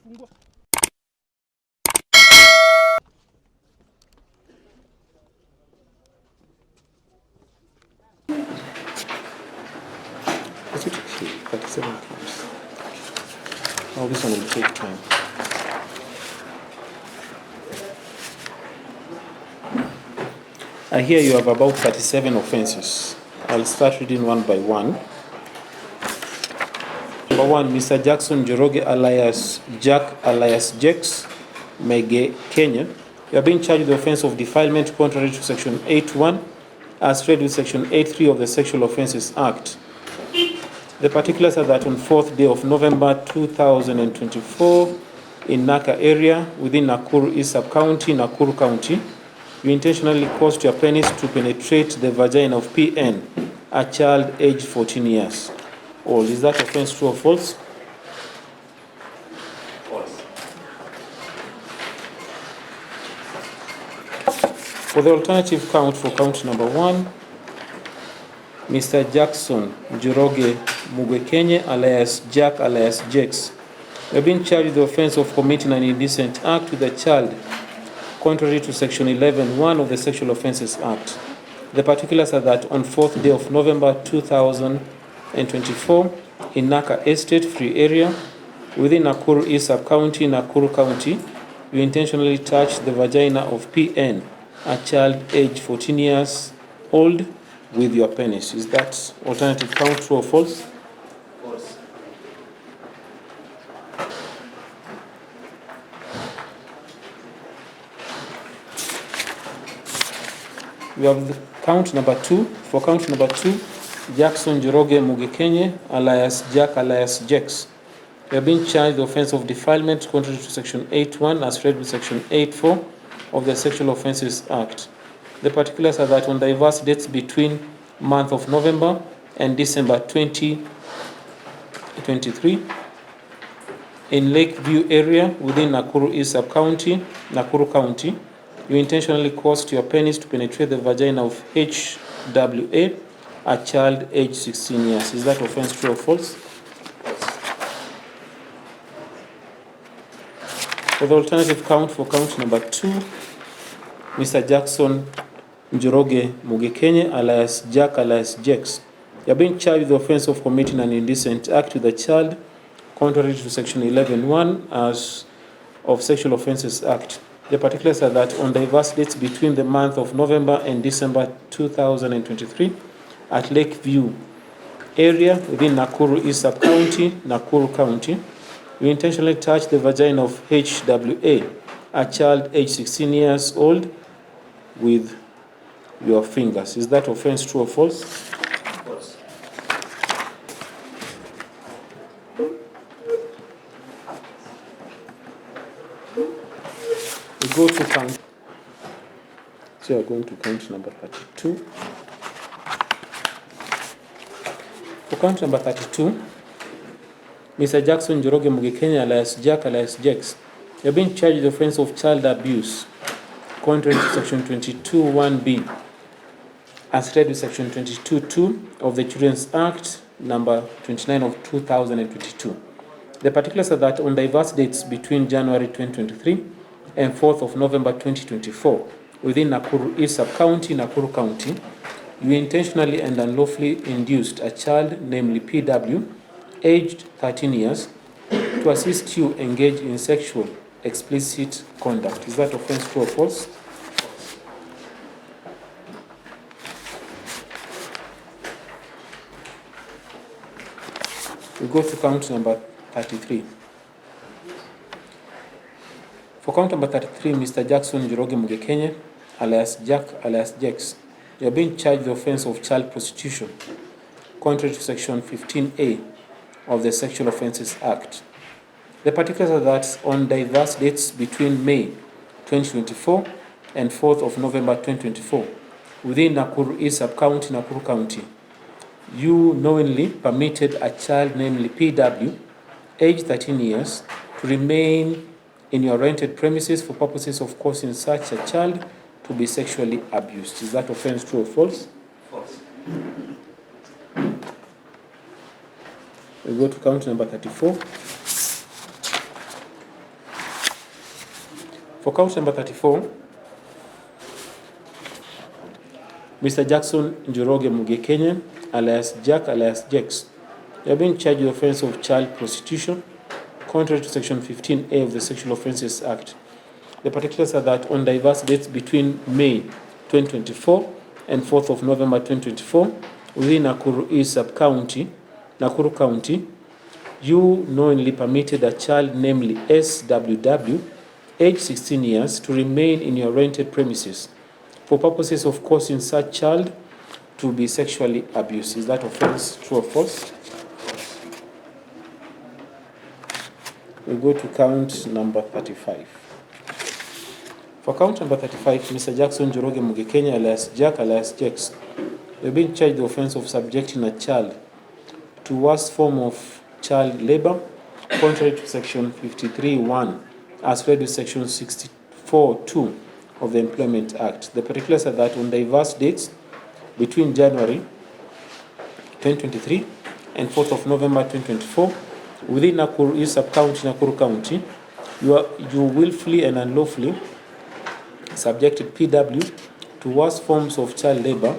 Is it okay? 37 counts. Oh, this one will take time. Here you have about 37 offenses. I'll start reading one by one. Number one, Mr. Jackson Njoroge alias Jack alias Jex Mege Kenya. You are being charged with the offense of defilement contrary to Section 8.1 as read with Section 8.3 of the Sexual Offences Act. The particulars are that on 4th day of November 2024 in Naka area within Nakuru East Sub-County, Nakuru County, you intentionally caused your penis to penetrate the vagina of PN, a child aged 14 years old. Is that offense true or false? False. For the alternative count, for count number one, Mr. Jackson Njoroge Mugekenye alias Jack alias Jex, you have been charged with the offense of committing an indecent act with a child contrary to Section 11.1 of the Sexual Offences Act. The particulars are that on 4th day of November 2024 in Naka Estate Free Area within Nakuru East Sub-County, Nakuru County, you intentionally touched the vagina of PN, a child aged 14 years old, with your penis. Is that alternative count true or false? False. We have the count number two. For count number two, Jackson Njoroge Mugekenye alias Jack alias Jex. You have been charged the offense of defilement contrary to Section 8.1 as read with Section 8.4 of the Sexual Offences Act. The particulars are that on diverse dates between month of November and December 2023 in Lakeview area within Nakuru East Sub-County, Nakuru County, you intentionally caused your penis to penetrate the vagina of HWA, a child aged 16 years. Is that offense true or false? For the alternative count, for count number two, Mr. Jackson Njoroge Mugekenye alias Jack alias Jex, you are being charged with the offense of committing an indecent act with a child contrary to Section 11.1 as of Sexual Offences Act. The particulars are that on diverse dates between the month of November and December 2023 at Lakeview area within Nakuru East Sub-County, Nakuru County, you intentionally touched the vagina of HWA, a child aged 16 years old, with your fingers. Is that offense true or false? False. We go to count. So we are going to count number 32. For count number 32, Mr. Jackson Njoroge Mugekenye alias Jack alias Jex, you have been charged with the offense of child abuse contrary to Section 22.1b as read with Section 22.2 of the Children's Act number 29 of 2022. The particulars are that on diverse dates between January 2023 and 4th of November 2024 within Nakuru East Sub-County, Nakuru County, you intentionally and unlawfully induced a child, namely PW, aged 13 years, to assist you engage in sexual explicit conduct. Is that offense true or false? We go to count number 33. For count number 33, Mr. Jackson Njoroge Mugekenye alias Jack alias Jex, you are being charged with the offense of child prostitution contrary to Section 15A of the Sexual Offences Act. The particulars are that on diverse dates between May 2024 and 4th of November 2024 within Nakuru East Sub-County, Nakuru County, you knowingly permitted a child, namely PW, aged 13 years, to remain in your rented premises for purposes of causing such a child to be sexually abused. Is that offense true or false? False. We go to count number 34. For count number 34, Mr. Jackson Njoroge Mugekenya, alias Jack, alias Jex, you have been charged with the offense of child prostitution, contrary to Section 15A of the Sexual Offences Act. The particulars are that on diverse dates between May 2024 and 4th of November 2024, within Nakuru East Sub-County, Nakuru County, you knowingly permitted a child, namely SWW, age 16 years, to remain in your rented premises for purposes of causing such child to be sexually abused. Is that offense true or false? We go to count number 35. For count number 35, Mr. Jackson Njoroge Mugekenya, alias Jack, alias Jex, you've been charged the offense of subjecting a child to worst form of child labor, contrary to Section 53(1), as read with Section 64(2) of the Employment Act. The particulars are that on diverse dates between January 2023 and 4th of November 2024, within Nakuru East Sub-County, Nakuru County, you willfully and unlawfully subjected PW to worst forms of child labor,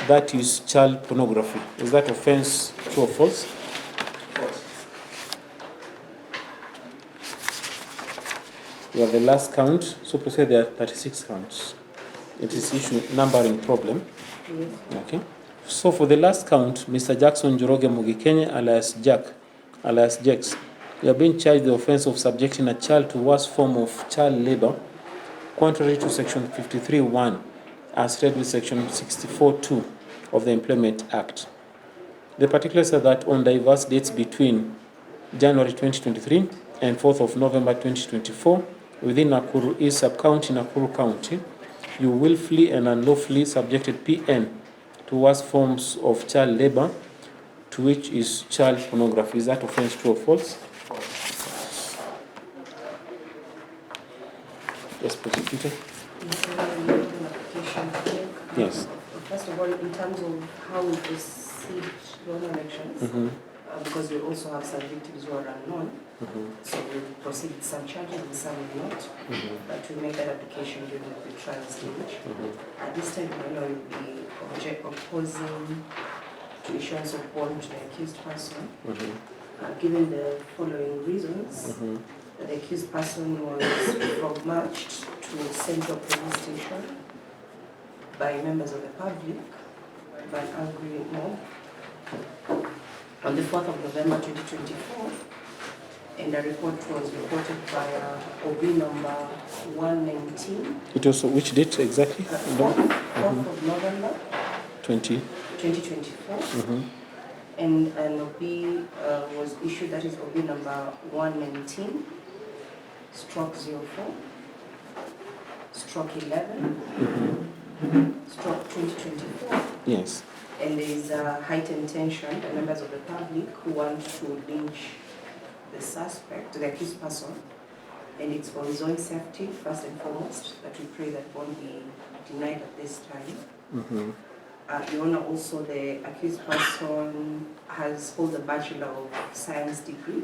that is child pornography. Is that offense true or false? You have the last count, so per se there are 36 counts. It is issue numbering problem. Yes. Okay. So for the last count, Mr. Jackson Njoroge Mugekenya, alias Jack, alias Jex, you have been charged the offense of subjecting a child to worst form of child labor, contrary to Section 53(1), as read with Section 64(2) of the Employment Act. The particulars are that on diverse dates between January 2023 and 4th of November 2024, within Nakuru East Sub-County, Nakuru County, you willfully and unlawfully subjected PN to worst forms of child labor, to which is child pornography. Is that offense true or false? Yes, prosecutor. Yes. First of all, in terms of how we proceed to elections, because we also have some victims who are unknown, so we proceed with some charges and some will not, but we make that application during the trial stage. At this time, we will be opposing to issuance of bond to the accused person, given the following reasons. The accused person was marched to Central Police Station by members of the public, by an angry mob, on the 4th of November 2024, and the report was reported by OB number 119. It was which date exactly? 4th of November 2024. And an OB was issued, that is OB number 119, stroke 04, stroke 11, stroke 2024. Yes. And there is a heightened tension by members of the public who want to lynch the suspect, the accused person, and it's for his own safety, first and foremost, that we pray that won't be denied at this time. Your Honor, also the accused person holds a Bachelor of Science degree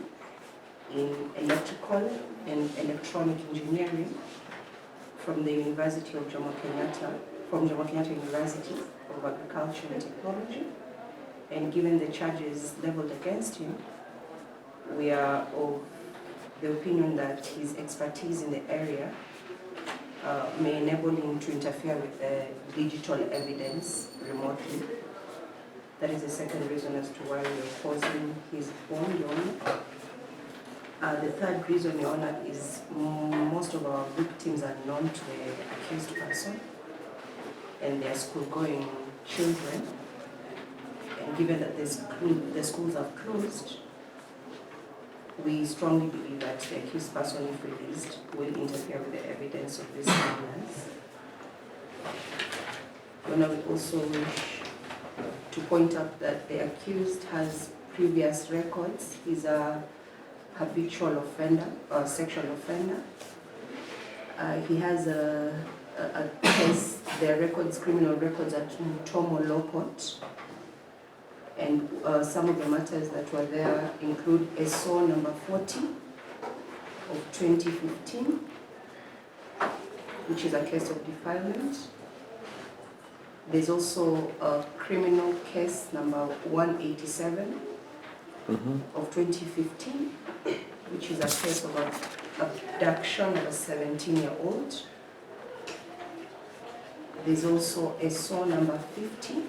in Electrical and Electronic Engineering from the University of Jomo Kenyatta University of Agriculture and Technology. And given the charges leveled against him, we are of the opinion that his expertise in the area may enable him to interfere with the digital evidence remotely. That is the second reason as to why we are opposing his bond, Your Honor. The third reason, Your Honor, is most of our victims are known to the accused person and they are school-going children. And given that the schools have closed, we strongly believe that the accused person, if released, will interfere with the evidence of this evidence. Your Honor, we also wish to point out that the accused has previous records. He's a habitual offender, or sexual offender. He has a case, criminal records at Mutomo Law Court. And some of the matters that were there include SO number 40 of 2015, which is a case of defilement. There's also a criminal case number 187 of 2015, which is a case of abduction of a 17-year-old. There's also SO number 50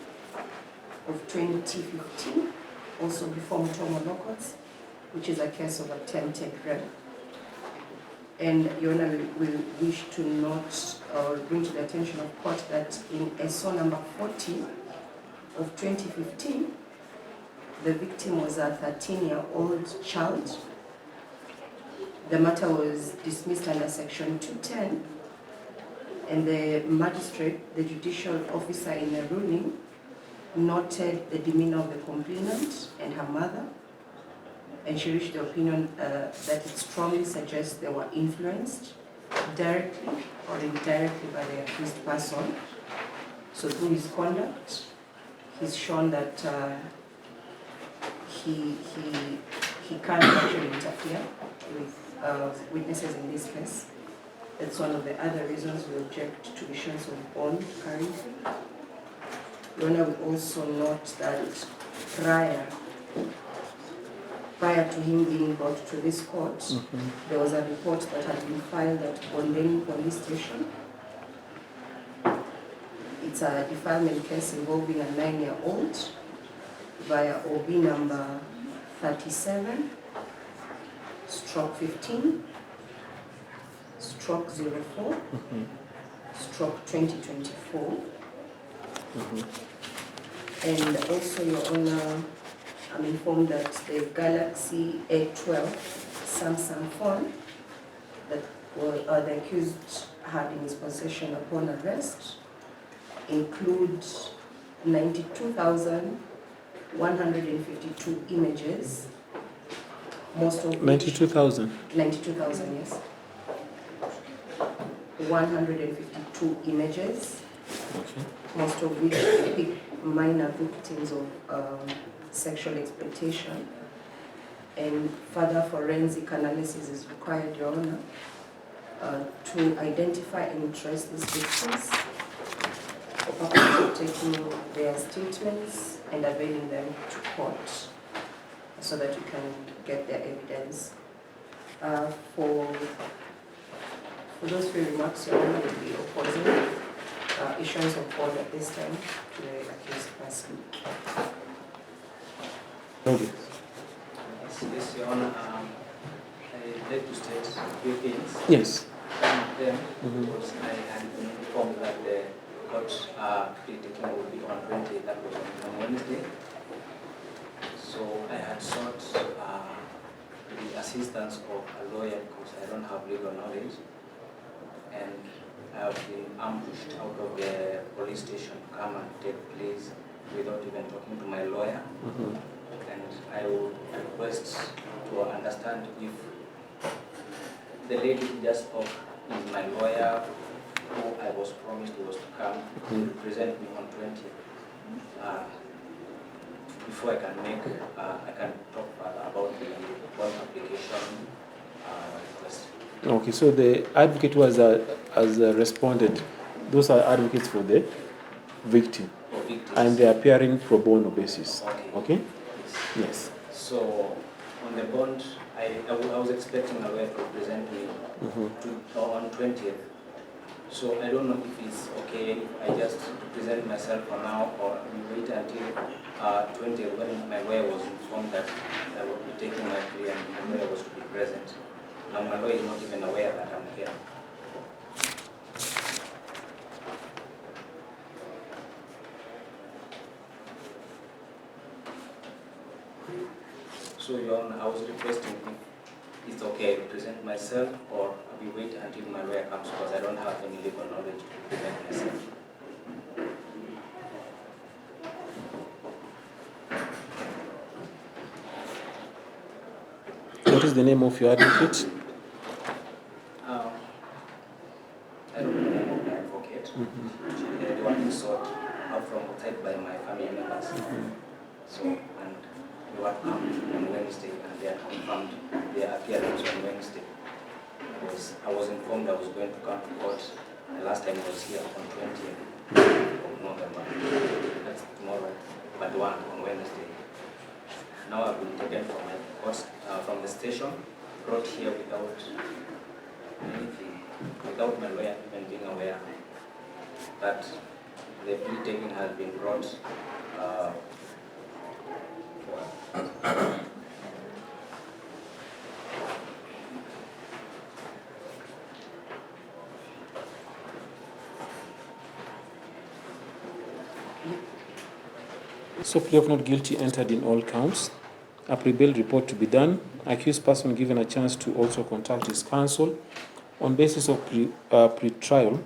of 2015, also before Mutomo Law Courts, which is a case of attempted rape. And Your Honor, we wish to note or bring to the attention of court that in SO number 40 of 2015, the victim was a 13-year-old child. The matter was dismissed under section 210, and the magistrate, the judicial officer in the ruling, noted the demeanor of the complainant and her mother, and she reached the opinion that it strongly suggests they were influenced directly or indirectly by the accused person. So through his conduct, he's shown that he can't actually interfere with witnesses in this case. That's one of the other reasons we object to issuance of bond currently. Your Honor, we also note that prior to him being brought to this court, there was a report that had been filed at Bondeni Police Station. It's a defilement case involving a 9-year-old via OB number 37, stroke 15, stroke 04, stroke 2024. And also, Your Honor, I'm informed that the Galaxy A12 Samsung phone that the accused had in his possession upon arrest includes 92,152 images, most of which 92,000. 92,000, yes. 152 images, most of which depict minor victims of sexual exploitation, and further forensic analysis is required, Your Honor, to identify and trace these victims for purpose of taking their statements and availing them to court so that we can get their evidence. For those few remarks, Your Honor, will be opposing issuance of bond at this time to the accused person. Okay. Yes, Your Honor. I'd like to state a few things. Yes. One of them was I had been informed that the court critical would be on 20th, that was on Wednesday. So I had sought the assistance of a lawyer because I don't have legal knowledge. And I have been ambushed out of the police station to come and take place without even talking to my lawyer. And I would request to understand if the lady who just spoke is my lawyer, who I was promised was to come to represent me on 20th. Before I can talk further about the bond application request. Okay, so the advocate was has responded. Those are advocates for the victim, and they are appearing pro bono basis. Okay? Yes. So on the bond, I was expecting a lawyer to represent me on 20th. So I don't know if it's okay if I just present myself for now, or we wait until 20th when my lawyer was informed that I would be taking my plea and my lawyer was to be present. Now my lawyer is not even aware that I'm here. So Your Honor, I was requesting if it's okay to present myself, or we wait until my lawyer comes because I don't have any legal knowledge to present myself. What is the name of your advocate? I don't know the name of my advocate. The one who sought out from outside by my family members. So, and they were come on Wednesday, and they had confirmed their appearance on Wednesday. because I was informed I was going to come to court. The last time I was here on 20th of November. That's tomorrow, but one on Wednesday. Now I've been taken from my court, from the station, brought here without anything, without my lawyer even being aware that the plea taking has been brought So plea of not guilty entered in all counts. A pre-bail report to be done. Accused person given a chance to also contact his counsel. On basis of pre-trial,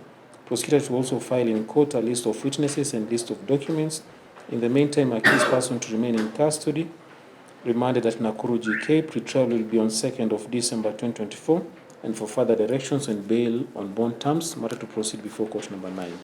prosecutor to also file in court a list of witnesses and list of documents. In the meantime, accused person to remain in custody. Remanded at Nakuru GK. Pre-trial will be on 2nd of December 2024. And for further directions and bail on bond terms, matter to proceed before court number 9.